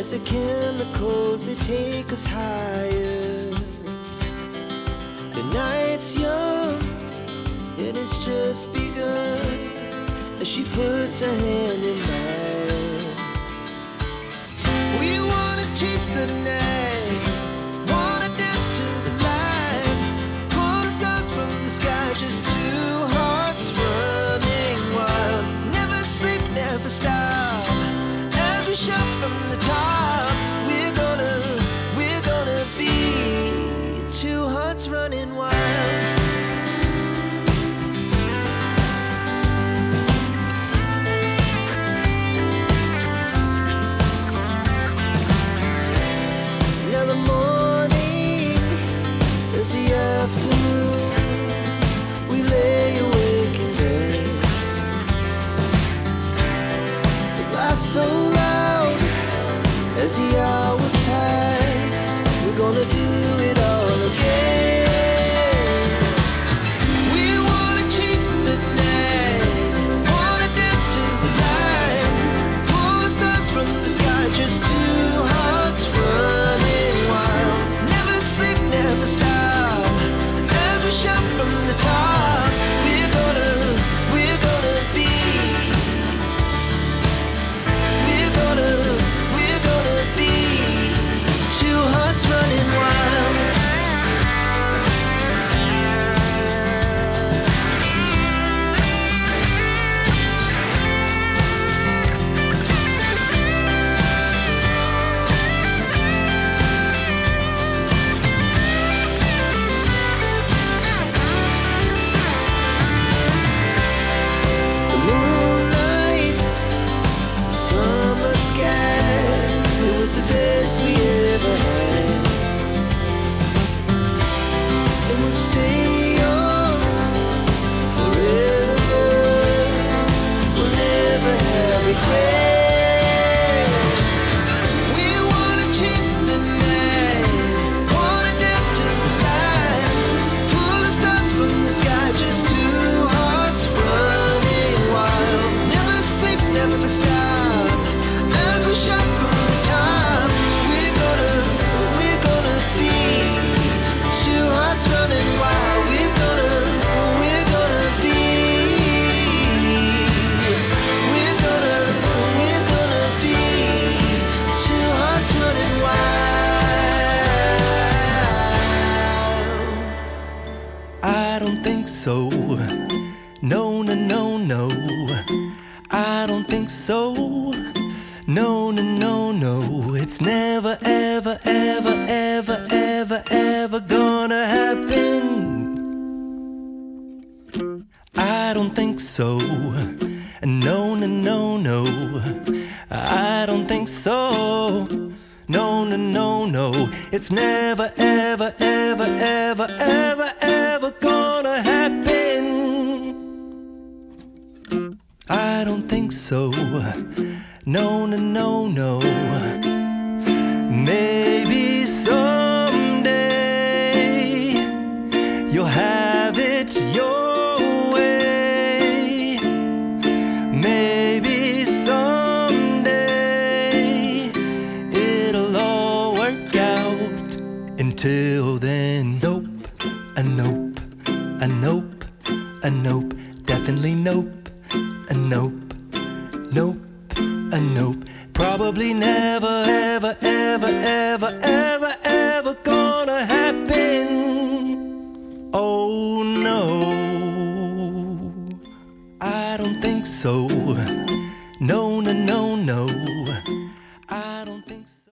as the chemicals, they take us higher. The night's young, it has just begun, as she puts her hand in mine. We wanna chase the night, wanna dance to the light, pull the stars from the sky, just two hearts running wild. Never sleep, never stop, as we shout from the top. We're gonna be two hearts running wild. Now the morning is the afternoon, we lay awake in bed. The laughs so loud as the hours pass, we're gonna do it all again. We wanna chase the night, wanna dance to the light, pull the stars from the sky, just two hearts running wild. Never sleep, never stop, as we shout from the top. so. No, no, no, no. I don't think so. No, no, no, no. It's never, ever, ever, ever, ever, ever gonna happen. I don't think so. No, no, no, no. I don't think so. No, no, no, no. It's never, ever, ever, ever, ever, ever gonna happen. I don't think so. No, no, no, no. Maybe someday you'll have it your way. Maybe someday it'll all work out. Until then, nope, a nope, a nope, a nope, definitely nope, a nope, nope, a nope. Probably never, ever, ever, ever, ever, ever gonna happen. Oh no, I don't think so. No,